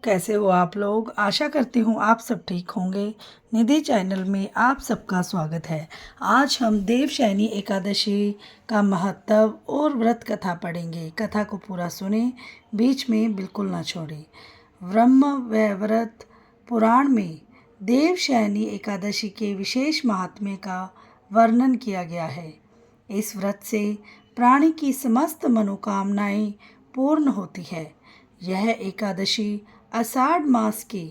कैसे हो आप लोग। आशा करती हूँ आप सब ठीक होंगे। निधि चैनल में आप सबका स्वागत है। आज हम देवशयनी एकादशी का महत्व और व्रत कथा पढ़ेंगे। कथा को पूरा सुने, बीच में बिल्कुल ना छोड़ें। ब्रह्म वैवर्त पुराण में देवशयनी एकादशी के विशेष महात्म्य का वर्णन किया गया है। इस व्रत से प्राणी की समस्त मनोकामनाएं पूर्ण होती है। यह एकादशी आषाढ़ मास की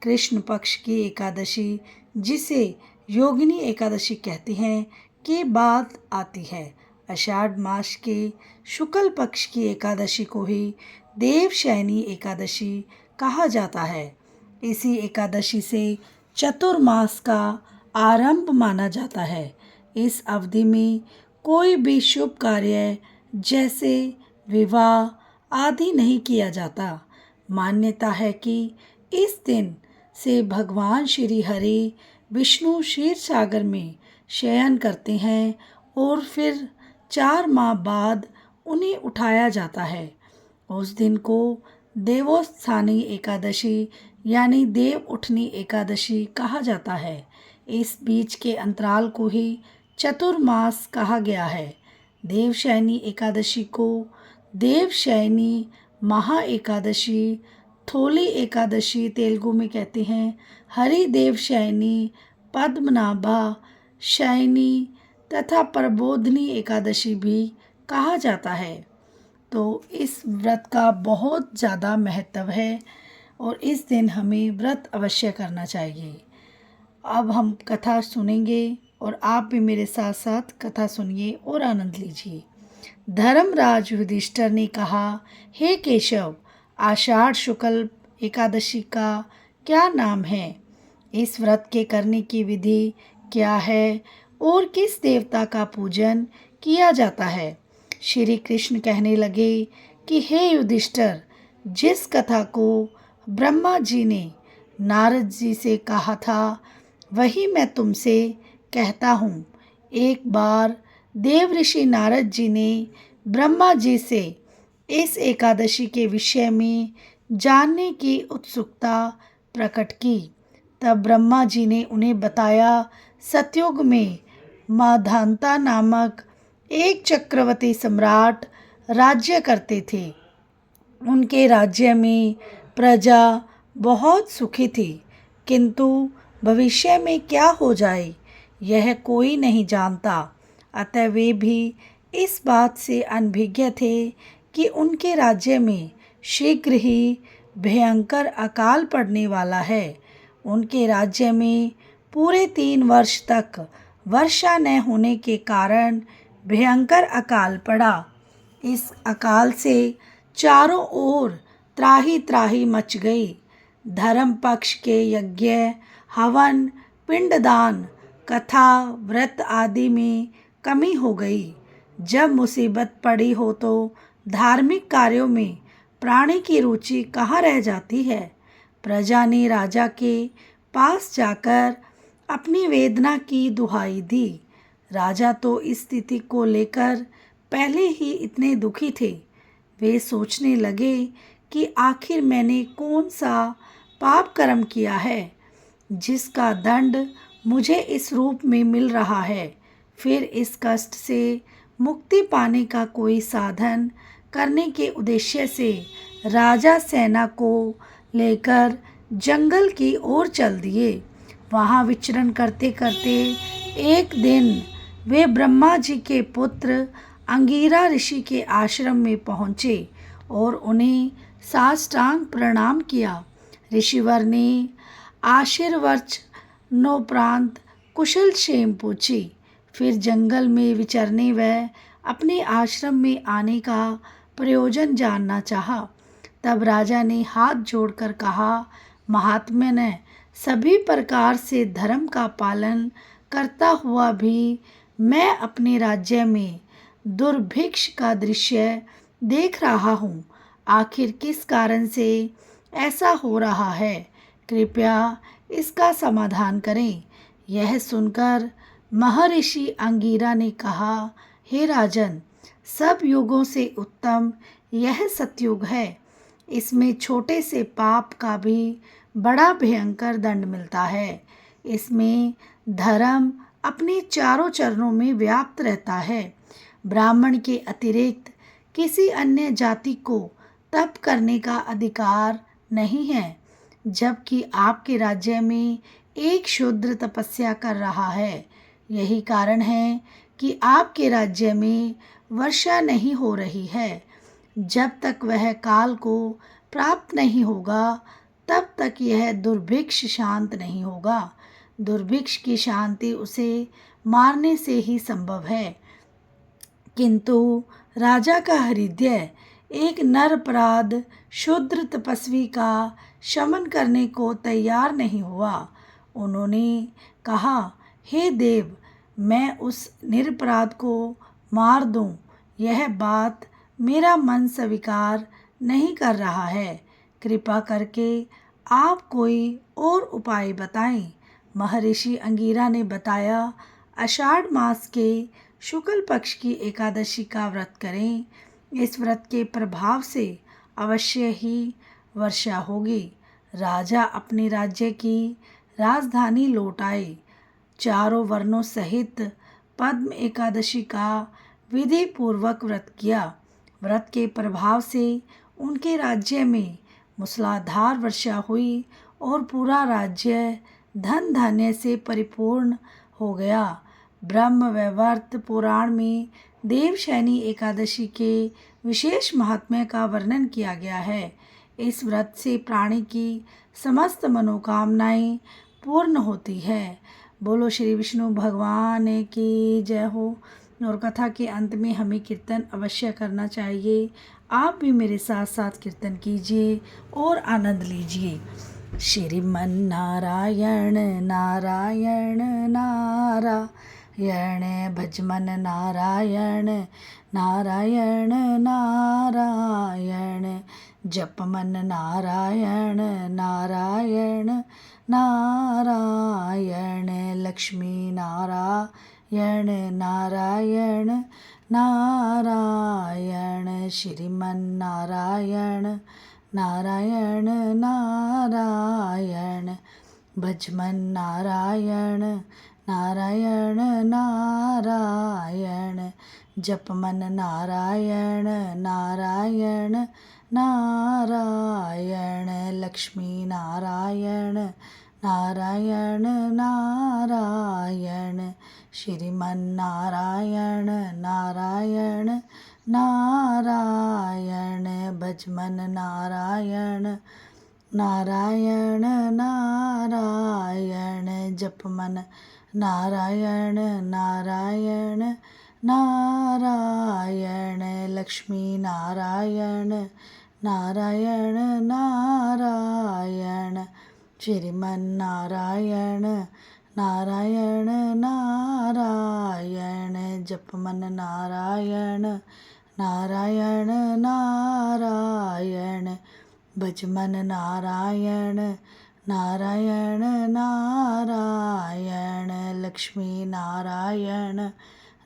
कृष्ण पक्ष की एकादशी, जिसे योगिनी एकादशी कहते हैं, के बाद आती है। आषाढ़ मास के शुक्ल पक्ष की एकादशी को ही देवशयनी एकादशी कहा जाता है। इसी एकादशी से चतुर्मास का आरंभ माना जाता है। इस अवधि में कोई भी शुभ कार्य जैसे विवाह आदि नहीं किया जाता। मान्यता है कि इस दिन से भगवान श्री हरि विष्णु क्षीर सागर में शयन करते हैं और फिर 4 माह बाद उन्हें उठाया जाता है। उस दिन को देवोत्थानी एकादशी यानी देव उठनी एकादशी कहा जाता है। इस बीच के अंतराल को ही चतुर्मास कहा गया है। देवशयनी एकादशी को देवशयनी महा एकादशी, थोली एकादशी तेलुगु में कहते हैं, हरि देवशयनी, पद्मनाभा शयनी तथा प्रबोधनी एकादशी भी कहा जाता है। तो इस व्रत का बहुत ज़्यादा महत्व है और इस दिन हमें व्रत अवश्य करना चाहिए। अब हम कथा सुनेंगे और आप भी मेरे साथ साथ कथा सुनिए और आनंद लीजिए। धर्मराज युधिष्ठिर ने कहा, हे केशव, आषाढ़ शुक्ल एकादशी का क्या नाम है? इस व्रत के करने की विधि क्या है और किस देवता का पूजन किया जाता है? श्री कृष्ण कहने लगे कि हे युधिष्ठिर, जिस कथा को ब्रह्मा जी ने नारद जी से कहा था वही मैं तुमसे कहता हूँ। एक बार देव ऋषि नारद जी ने ब्रह्मा जी से इस एकादशी के विषय में जानने की उत्सुकता प्रकट की। तब ब्रह्मा जी ने उन्हें बताया, सतयुग में माधांता नामक एक चक्रवर्ती सम्राट राज्य करते थे। उनके राज्य में प्रजा बहुत सुखी थी, किंतु भविष्य में क्या हो जाए यह कोई नहीं जानता। अतः वे भी इस बात से अनभिज्ञ थे कि उनके राज्य में शीघ्र ही भयंकर अकाल पड़ने वाला है। उनके राज्य में पूरे 3 वर्ष तक वर्षा न होने के कारण भयंकर अकाल पड़ा। इस अकाल से चारों ओर त्राही त्राही मच गई। धर्म पक्ष के यज्ञ, हवन, पिंडदान, कथा, व्रत आदि में कमी हो गई। जब मुसीबत पड़ी हो तो धार्मिक कार्यों में प्राणी की रुचि कहाँ रह जाती है। प्रजा ने राजा के पास जाकर अपनी वेदना की दुहाई दी। राजा तो इस स्थिति को लेकर पहले ही इतने दुखी थे। वे सोचने लगे कि आखिर मैंने कौन सा पाप कर्म किया है जिसका दंड मुझे इस रूप में मिल रहा है। फिर इस कष्ट से मुक्ति पाने का कोई साधन करने के उद्देश्य से राजा सेना को लेकर जंगल की ओर चल दिए। वहाँ विचरण करते करते एक दिन वे ब्रह्मा जी के पुत्र अंगिरा ऋषि के आश्रम में पहुँचे और उन्हें साष्टांग प्रणाम किया। ऋषिवर ने आशीर्वचनोपरांत कुशल क्षेम पूछी। फिर जंगल में विचरने व अपने आश्रम में आने का प्रयोजन जानना चाहा। तब राजा ने हाथ जोड़कर कहा, महात्मा ने सभी प्रकार से धर्म का पालन करता हुआ भी मैं अपने राज्य में दुर्भिक्ष का दृश्य देख रहा हूँ। आखिर किस कारण से ऐसा हो रहा है? कृपया इसका समाधान करें। यह सुनकर महर्षि अंगिरा ने कहा, हे राजन, सब युगों से उत्तम यह सतयुग है। इसमें छोटे से पाप का भी बड़ा भयंकर दंड मिलता है। इसमें धर्म अपने चारों चरणों में व्याप्त रहता है। ब्राह्मण के अतिरिक्त किसी अन्य जाति को तप करने का अधिकार नहीं है, जबकि आपके राज्य में एक शूद्र तपस्या कर रहा है। यही कारण है कि आपके राज्य में वर्षा नहीं हो रही है। जब तक वह काल को प्राप्त नहीं होगा, तब तक यह दुर्भिक्ष शांत नहीं होगा। दुर्भिक्ष की शांति उसे मारने से ही संभव है। किंतु राजा का हृदय एक निरपराध शूद्र तपस्वी का शमन करने को तैयार नहीं हुआ। उन्होंने कहा, हे देव, मैं उस निरपराध को मार दूं, यह बात मेरा मन स्वीकार नहीं कर रहा है। कृपा करके आप कोई और उपाय बताएं। महर्षि अंगिरा ने बताया, आषाढ़ मास के शुक्ल पक्ष की एकादशी का व्रत करें। इस व्रत के प्रभाव से अवश्य ही वर्षा होगी। राजा अपने राज्य की राजधानी लौट आए। चारों वर्णों सहित पद्म एकादशी का विधि पूर्वक व्रत किया। व्रत के प्रभाव से उनके राज्य में मूसलाधार वर्षा हुई और पूरा राज्य धन धान्य से परिपूर्ण हो गया। ब्रह्म वैवर्त पुराण में देवशयनी एकादशी के विशेष महात्म्य का वर्णन किया गया है। इस व्रत से प्राणी की समस्त मनोकामनाएं पूर्ण होती है। बोलो श्री विष्णु भगवान की जय हो। और कथा के अंत में हमें कीर्तन अवश्य करना चाहिए। आप भी मेरे साथ साथ कीर्तन कीजिए और आनंद लीजिए। श्रीमन नारायण नारायण नारायण, भजमन नारायण नारायण नारायण, जपमन नारायण नारायण नारायण, लक्ष्मी नारायण नारायण नारायण, श्रीमन नारायण नारायण नारायण, भजमन नारायण नारायण नारायण, जपमन नारायण नारायण नारायण, लक्ष्मी नारायण नारायण नारायण, श्रीमन नारायण नारायण नारायण, भजमन नारायण नारायण नारायण, जपमन नारायण नारायण नारायण, लक्ष्मी नारायण नारायण नारायण, श्रीमन नारायण नारायण नारायण, जपमन नारायण नारायण नारायण, भजमन नारायण नारायण नारायण, लक्ष्मी नारायण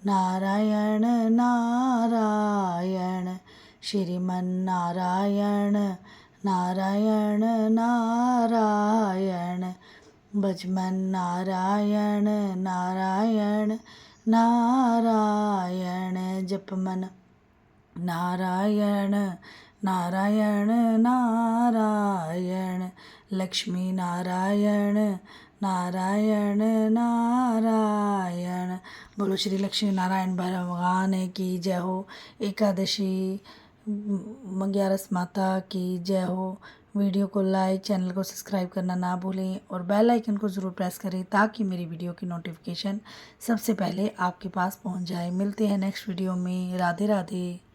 नारायण नारायण, श्रीमन नारायण नारायण नारायण, भजमन नारायण नारायण नारायण, जपमन नारायण नारायण नारायण, लक्ष्मी नारायण नारायण नारायण। बोलो श्री लक्ष्मी नारायण भगवान की जय हो। एकादशी 11 माता की जय हो। वीडियो को लाइक, चैनल को सब्सक्राइब करना ना भूलें और बेल आइकन को ज़रूर प्रेस करें ताकि मेरी वीडियो की नोटिफिकेशन सबसे पहले आपके पास पहुंच जाए। मिलते हैं नेक्स्ट वीडियो में। राधे राधे।